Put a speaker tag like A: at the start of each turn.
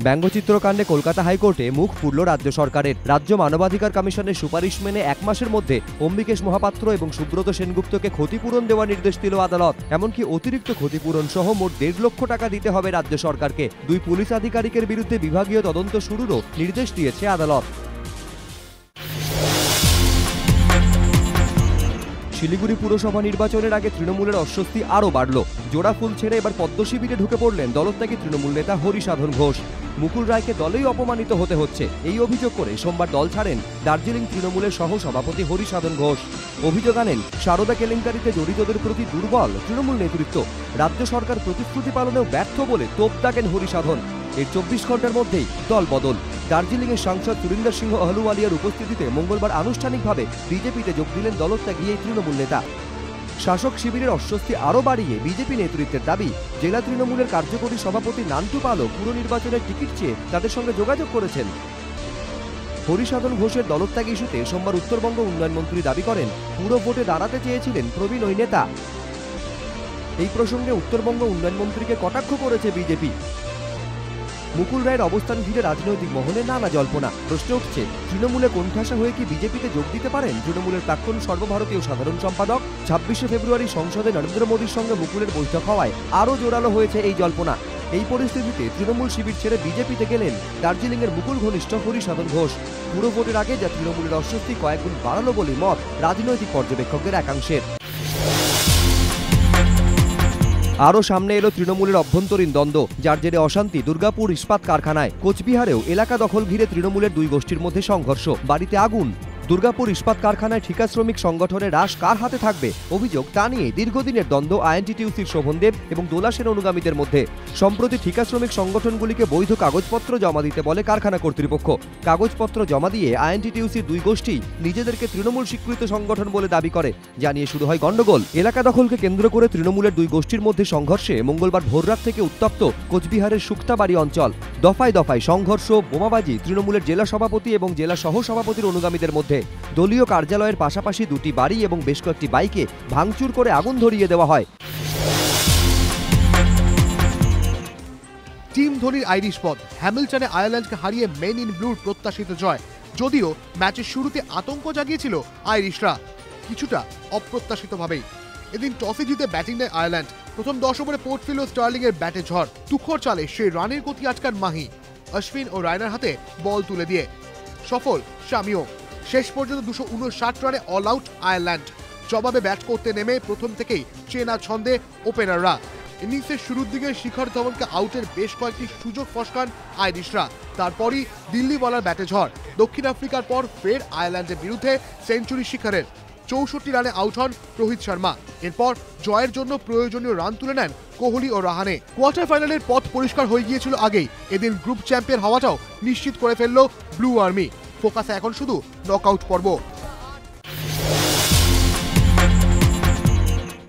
A: ব্যঙ্গচিত্রকাণ্ডে কলকাতা হাইকোর্টে মুখ পুরল রাজ্য সরকারের। রাজ্য মানবাধিকার কমিশনের সুপারিশ মেনে 1 মাসের মধ্যে অম্বিকেশ মহাপাত্র এবং সুব্রত সেনগুপ্তকে ক্ষতিপূরণ দেওয়ার নির্দেশ দিল আদালত। এমনকি অতিরিক্ত ক্ষতিপূরণ সহ মোট 1.5 লক্ষ টাকা দিতে হবে রাজ্য সরকারকে। 2 পুলিশ আধিকারিকের বিরুদ্ধে বিভাগীয় তদন্ত শুরুরও নির্দেশ দিয়েছে আদালত। শিলিগুড়ি পুরসভা নির্বাচনের আগে তৃণমূলের অস্বস্তি আরও বাড়ল। জোড়া ফুল ছেড়ে এবার পদ্ম শিবিরে ঢুকে পড়লেন দলত্যাগী তৃণমূল নেতা হরিসাধন ঘোষ। মুকুল রায়কে দলেই অপমানিত হতে হচ্ছে, এই অভিযোগ করে সোমবার দল ছাড়েন দার্জিলিং তৃণমূলের সহ সভাপতি হরিসাধন ঘোষ। অভিযোগ আনেন সারদা কেলেঙ্কারিতে জড়িতদের প্রতি দুর্বল তৃণমূল নেতৃত্ব। রাজ্য সরকার প্রতিশ্রুতি পালনেও ব্যর্থ বলে তোপ দাগেন হরিসাধন। এর 24 ঘন্টার মধ্যেই দল বদল। দার্জিলিংয়ের সাংসদ সুরিন্দর সিংহ আহলুওয়ালিয়ার উপস্থিতিতে মঙ্গলবার আনুষ্ঠানিকভাবে বিজেপিতে যোগ দিলেন দলত্যাগী এই তৃণমূল নেতা। শাসক শিবিরের অস্বস্তি আরও বাড়িয়ে বিজেপি নেতৃত্বের দাবি, জেলা তৃণমূলের কার্যকরী সভাপতি নান্টু পালও পুর নির্বাচনের টিকিট চেয়ে তাদের সঙ্গে যোগাযোগ করেছেন। হরিসাধন ঘোষের দলত্যাগ ইস্যুতে সোমবার উত্তরবঙ্গ উন্নয়ন মন্ত্রী দাবি করেন, পুরো ভোটে দাঁড়াতে চেয়েছিলেন প্রবীণ ওই নেতা। এই প্রসঙ্গে উত্তরবঙ্গ উন্নয়ন মন্ত্রীকে কটাক্ষ করেছে বিজেপি। মুকুল রায়ের অবস্থান ঘিরে রাজনৈতিক মহলে নানা জল্পনা। প্রশ্ন উঠছে, তৃণমূলে কোণঠাসা হয়ে কি বিজেপিতে যোগ দিতে পারেন তৃণমূলের প্রাক্তন সর্বভারতীয় সাধারণ সম্পাদক? 26শে ফেব্রুয়ারি সংসদে নরেন্দ্র মোদীর সঙ্গে মুকুলের বৈঠক হওয়ায় আরও জোরালো হয়েছে এই জল্পনা। এই পরিস্থিতিতে তৃণমূল শিবির ছেড়ে বিজেপিতে গেলেন দার্জিলিংয়ের মুকুল ঘনিষ্ঠ হরিসাধন ঘোষ। পুরো ভোটের আগে যা তৃণমূলের অস্বস্তি কয়েকগুণ বাড়ালো বলে মত রাজনৈতিক পর্যবেক্ষকদের একাংশের। আরও সামনে এলো তৃণমূলের অভ্যন্তরীণ দ্বন্দ্ব, যার জেরে অশান্তি দুর্গাপুর ইস্পাত কারখানায়। কোচবিহারেও এলাকা দখল ঘিরে তৃণমূলের 2 গোষ্ঠীর মধ্যে সংঘর্ষ, বাড়িতে আগুন। দুর্গাপুর ইস্পাত কারখানায় ঠিকা শ্রমিক সংগঠনের রাশ কার হাতে থাকবে অভিযোগ, তা নিয়ে দীর্ঘদিনের দ্বন্দ্ব আইএনটিটিউসির শোভনদেব এবং দোলাসের অনুগামীদের মধ্যে। সম্প্রতি ঠিকা শ্রমিক সংগঠনগুলিকে বৈধ কাগজপত্র জমা দিতে বলে কারখানা কর্তৃপক্ষ। কাগজপত্র জমা দিয়ে আইএনটিটিউসির 2 গোষ্ঠী নিজেদেরকে তৃণমূল স্বীকৃত সংগঠন বলে দাবি করে, যা নিয়ে শুরু হয় গন্ডগোল। এলাকা দখলকে কেন্দ্র করে তৃণমূলের 2 গোষ্ঠীর মধ্যে সংঘর্ষে মঙ্গলবার ভোররাত থেকে উত্তপ্ত কোচবিহারের সুক্তাবাড়ি অঞ্চল। দফায় দফায় সংঘর্ষ, বোমাবাজি তৃণমূলের জেলা সভাপতি এবং জেলা সহ সভাপতির অনুগামীদের মধ্যে। দলীয় কার্যালয়ের পাশাপাশি 2টি বাড়ি এবং বেশ কয়েকটি বাইকে ভাঙচুর করে আগুন ধরিয়ে দেওয়া হয়।
B: টিম ধোনির আইরিশ পথ, হ্যামিল্টনে আয়ারল্যান্ডকে হারিয়ে মেন ইন ব্লুর প্রত্যাশিত জয়। যদিও ম্যাচের শুরুতে আতঙ্ক জাগিয়েছিল আইরিশরা, কিছুটা অপ্রত্যাশিতভাবেই। এদিন টসে জিতে ব্যাটিং নেয় আয়ারল্যান্ড। প্রথম 10 ওভারে পোর্ট ফিল ও স্টার্লিংয়ের ব্যাটে ঝড়। তুখর চালে সেই রানের গতি আটকান মাহি, অশ্বিন ও রায়নার হাতে বল তুলে দিয়ে। সফল শামিও। শেষ পর্যন্ত 259 রানে অল আউট আয়ারল্যান্ড। জবাবে ব্যাট করতে নেমে প্রথম থেকেই চেনা ছন্দে ওপেনাররা। ইনিংসের শুরুর দিকে শিখর ধবনকে আউটের বেশ কয়েকটি সুযোগ ফসকান আইরিশরা। তারপরই দিল্লি বলার ব্যাটে ঝড়। দক্ষিণ আফ্রিকার পর ফের আয়ারল্যান্ডের বিরুদ্ধে সেঞ্চুরি শিখরের। 64 রানে আউট হন রোহিত শর্মা। এরপর জয়ের জন্য প্রয়োজনীয় রান তুলে নেন কোহলি ও রাহানে। কোয়ার্টার ফাইনালের পথ পরিষ্কার হয়ে গিয়েছিল আগেই। এদিন গ্রুপ চ্যাম্পিয়ন হওয়াটাও নিশ্চিত করে ফেলল ব্লু আর্মি। ফোকাসে এখন শুধু নকআউট পর্ব।